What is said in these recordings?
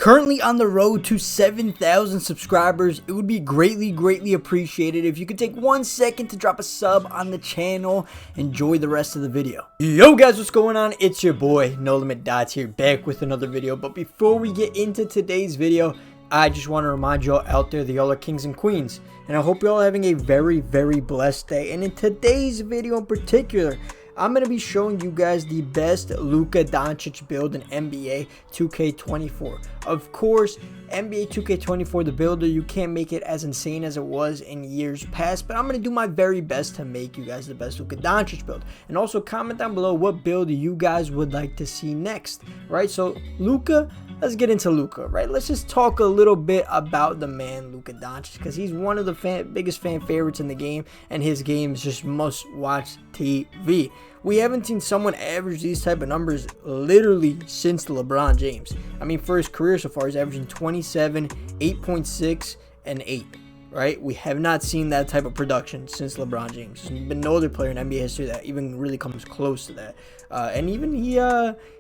Currently on the road to 7,000 subscribers. It would be greatly appreciated if you could take 1 second to drop a sub on the channel. Enjoy the rest of the video. Yo guys, what's going on? It's your boy No Limit Dots here, back with another video. But before we get into today's video, I just want to remind y'all out there that y'all are kings and queens, and I hope y'all are having a very blessed day. And in today's video in particular, I'm going to be showing you guys the best Luka Doncic build in NBA 2K24. Of course, NBA 2K24, the builder, you can't make it as insane as it was in years past, but I'm going to do my very best to make you guys the best Luka Doncic build. And also comment down below what build you guys would like to see next, right? So Luka, let's get into Luka, right? Let's just talk a little bit about the man Luka Doncic, because he's one of the biggest fan favorites in the game, and his game is just must-watch TV. We haven't seen someone average these type of numbers literally since LeBron James. I mean, for his career so far, he's averaging 27, 8.6, and 8. Right? We have not seen that type of production since LeBron James. There's been no other player in NBA history that even really comes close to that. And even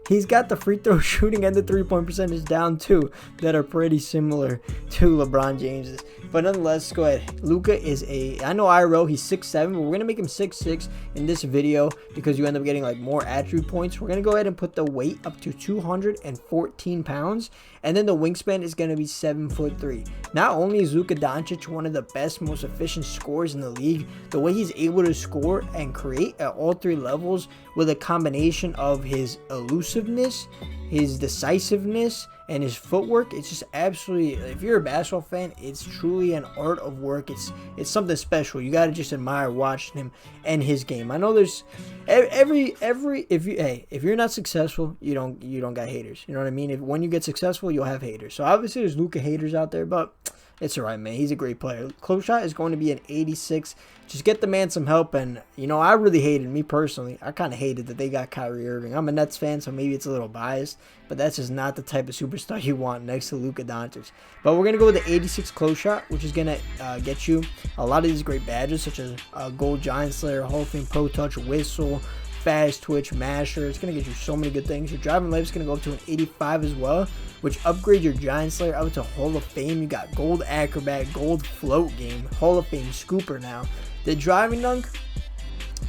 he's got the free throw shooting and the 3-point percentage down too, that are pretty similar to LeBron James's. But nonetheless, let's go ahead. Luka is I know IRL, he's 6'7", but we're gonna make him 6'6" in this video because you end up getting like more attribute points. We're gonna go ahead and put the weight up to 214 pounds, and then the wingspan is gonna be 7'3". Not only is Luka Doncic one of the best, most efficient scorers in the league, the way he's able to score and create at all three levels with a combination of his elusiveness, his decisiveness, and his footwork, it's just absolutely, if you're a basketball fan, it's truly an art of work. It's something special. You gotta just admire watching him and his game. I know there's if you're not successful, you don't got haters. You know what I mean? When you get successful, you'll have haters. So obviously there's Luka haters out there, but it's alright, man. He's a great player. Close shot is going to be an 86. Just get the man some help. And, you know, I really hated, me personally, I kind of hated that they got Kyrie Irving. I'm a Nets fan, so maybe it's a little biased, but that's just not the type of superstar you want next to Luka Doncic. But we're going to go with the 86 close shot, which is going to get you a lot of these great badges, such as Gold Giant Slayer, Hall of Fame Pro Touch, Whistle, Fast Twitch, Masher. It's going to get you so many good things. Your driving life is going to go up to an 85 as well, which upgrades your Giant Slayer up to Hall of Fame. You got Gold Acrobat, Gold Float Game, Hall of Fame Scooper now. The driving dunk,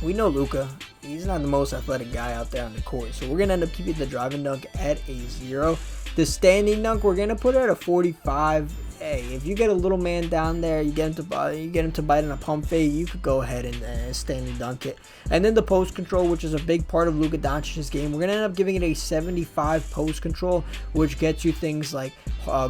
we know Luka, he's not the most athletic guy out there on the court, so we're going to end up keeping the driving dunk at a 0. The standing dunk, we're going to put it at a 45. Hey, if you get a little man down there, you get him to bite on a pump fake, you could go ahead and standing dunk it. And then the post control, which is a big part of Luka Doncic's game, we're going to end up giving it a 75 post control, which gets you things like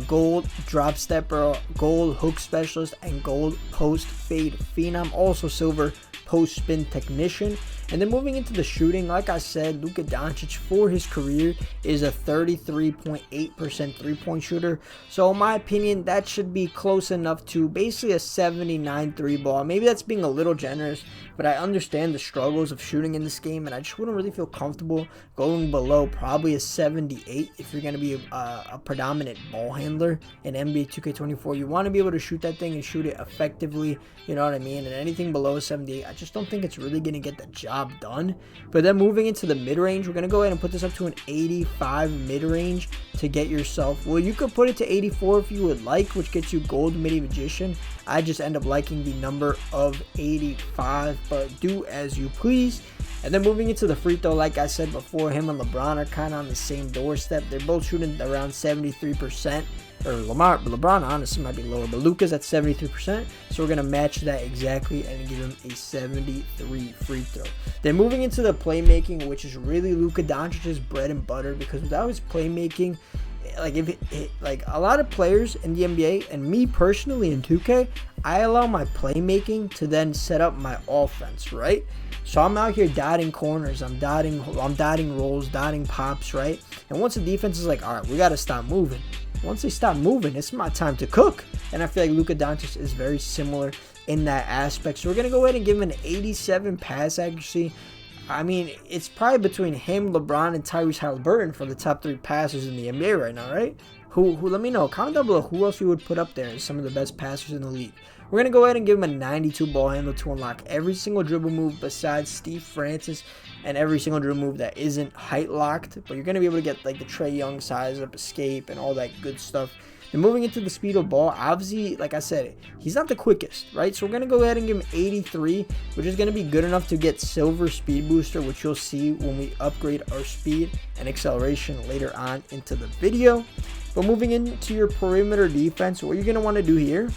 gold drop stepper, gold hook specialist, and gold post fade phenom, also silver post spin technician. And then moving into the shooting, like I said, Luka Doncic for his career is a 33.8% three-point shooter. So in my opinion, that should be close enough to basically a 79 three ball. Maybe that's being a little generous, but I understand the struggles of shooting in this game, and I just wouldn't really feel comfortable going below probably a 78 if you're going to be a predominant ball handler in NBA 2K24. You want to be able to shoot that thing and shoot it effectively, you know what I mean? And anything below a 78, I just don't think it's really going to get the job done. But then moving into the mid-range, we're going to go ahead and put this up to an 85 mid-range to get yourself, well, you could put it to 84 if you would like, which gets you Gold Midi Magician. I just end up liking the number of 85, but do as you please. And then moving into the free throw, like I said before, him and LeBron are kind of on the same doorstep. They're both shooting around 73%. Or LeBron honestly might be lower, but Luka's at 73%, so we're going to match that exactly and give him a 73 free throw. Then moving into the playmaking, which is really Luka Doncic's bread and butter, because without his playmaking, like a lot of players in the NBA, and me personally in 2K, I allow my playmaking to then set up my offense, right? So I'm out here dotting corners, I'm dotting rolls, dotting pops, right? And once the defense is like, all right, we got to stop moving. Once they stop moving, it's my time to cook. And I feel like Luka Doncic is very similar in that aspect. So we're going to go ahead and give him an 87 pass accuracy. I mean, it's probably between him, LeBron, and Tyrese Halliburton for the top 3 passers in the NBA right now, right? Who let me know. Comment down below who else you would put up there as some of the best passers in the league. We're going to go ahead and give him a 92 ball handle to unlock every single dribble move besides Steve Francis and every single dribble move that isn't height locked. But you're going to be able to get like the Trae Young size up, escape, and all that good stuff. And moving into the speed of ball, obviously, like I said, he's not the quickest, right? So we're going to go ahead and give him 83, which is going to be good enough to get silver speed booster, which you'll see when we upgrade our speed and acceleration later on into the video. But moving into your perimeter defense, what you're going to want to do here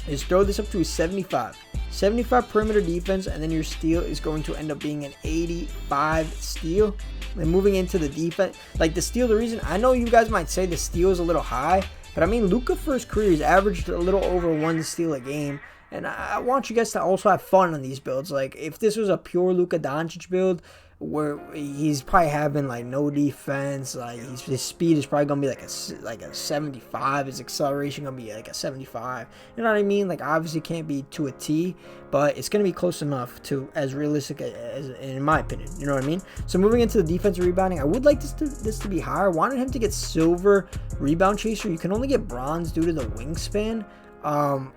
is throw this up to a 75. 75 perimeter defense, and then your steal is going to end up being an 85 steal. And moving into the defense, like the steal, the reason I know you guys might say the steal is a little high, but I mean, Luka for his career has averaged a little over 1 steal a game. And I want you guys to also have fun on these builds. Like, if this was a pure Luka Doncic build, where he's probably having like no defense, like his speed is probably gonna be like a 75, his acceleration gonna be like a 75. You know what I mean? Like, obviously can't be to a T, but it's gonna be close enough to as realistic as in my opinion. You know what I mean? So moving into the defensive rebounding, I would like this to be higher. I wanted him to get silver rebound chaser. You can only get bronze due to the wingspan.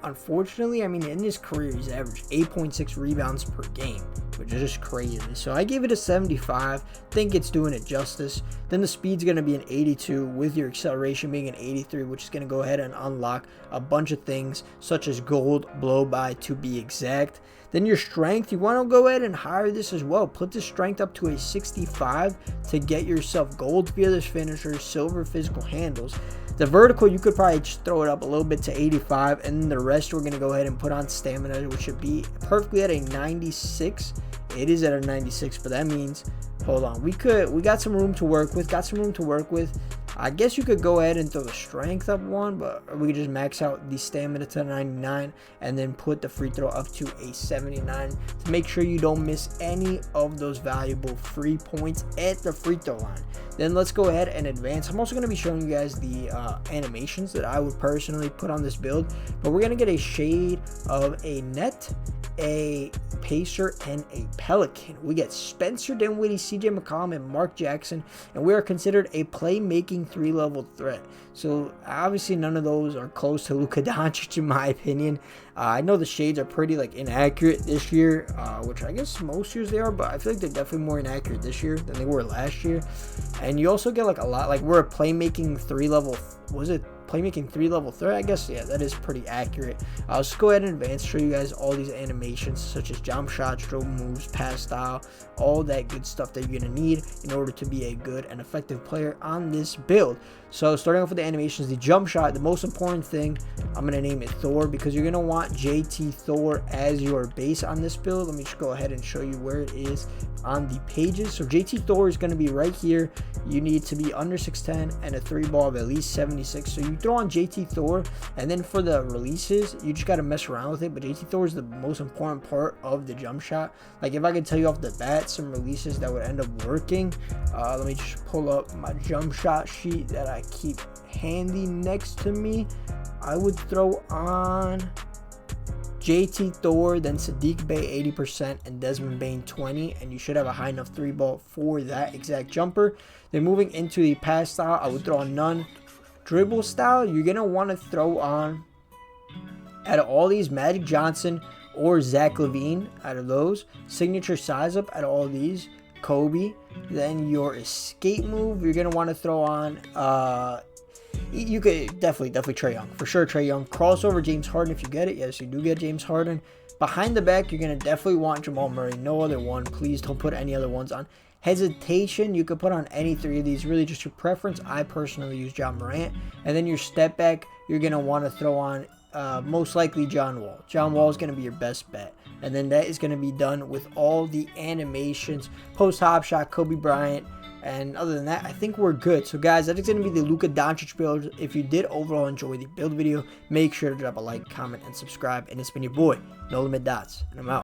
Unfortunately, I mean, in his career, he's averaged 8.6 rebounds per game, which is just crazy. So I gave it a 75. Think it's doing it justice. Then the speed's going to be an 82 with your acceleration being an 83, which is going to go ahead and unlock a bunch of things such as gold blow by to be exact. Then your strength, you want to go ahead and hire this as well. Put the strength up to a 65 to get yourself gold fearless finishers, silver physical handles. The vertical, you could probably just throw it up a little bit to 85, and then the rest we're going to go ahead and put on stamina, which should be perfectly at a 96. It is at a 96, but that means, hold on, we got some room to work with. I guess you could go ahead and throw the strength up 1, but we could just max out the stamina to 99 and then put the free throw up to a 79 to make sure you don't miss any of those valuable free points at the free throw line. Then let's go ahead and advance. I'm also going to be showing you guys the animations that I would personally put on this build, but we're going to get a shade of a net, a Pacer, and a Pelican. We get Spencer Dinwiddie, CJ McCollum, and Mark Jackson, and we are considered a playmaking 3-level threat. So obviously none of those are close to Luka Doncic in my opinion. I know the shades are pretty like inaccurate this year, which I guess most years they are, but I feel like they're definitely more inaccurate this year than they were last year. And you also get like a lot, like we're a playmaking 3-level, playmaking 3-level threat, I guess. Yeah, that is pretty accurate. I'll just go ahead and advance, show you guys all these animations such as jump shots, dribble moves, pass style, all that good stuff that you're going to need in order to be a good and effective player on this build. So starting off with the animations, the jump shot, the most important thing, I'm going to name it Thor, because you're going to want JT Thor as your base on this build. Let me just go ahead and show you where it is on the pages. So JT Thor is going to be right here. You need to be under 6'10 and a 3 ball of at least 76. So you throw on JT Thor, and then for the releases, you just got to mess around with it. But JT Thor is the most important part of the jump shot. Like if I could tell you off the bat some releases that would end up working, let me just pull up my jump shot sheet that I keep handy next to me. I would throw on JT Thor, then Sadiq Bey 80%, and Desmond Bane 20, and you should have a high enough 3 ball for that exact jumper. Then moving into the pass style, I would throw on none. Dribble style, you're going to want to throw on, out of all these, Magic Johnson or Zach LaVine, out of those. Signature size up, out of all these, Kobe. Then your escape move, you're going to want to throw on, you could definitely Trae Young. For sure, Trae Young. Crossover, James Harden if you get it. Yes, you do get James Harden. Behind the back, you're going to definitely want Jamal Murray. No other one. Please don't put any other ones on. Hesitation, you could put on any 3 of these. Really just your preference. I personally use John Morant. And then your step back, you're going to want to throw on most likely John Wall. John Wall is going to be your best bet. And then that is going to be done with all the animations. Post hop shot, Kobe Bryant. And other than that, I think we're good. So guys, that is going to be the Luka Doncic build. If you did overall enjoy the build video, make sure to drop a like, comment, and subscribe. And it's been your boy, No Limit Dots, and I'm out.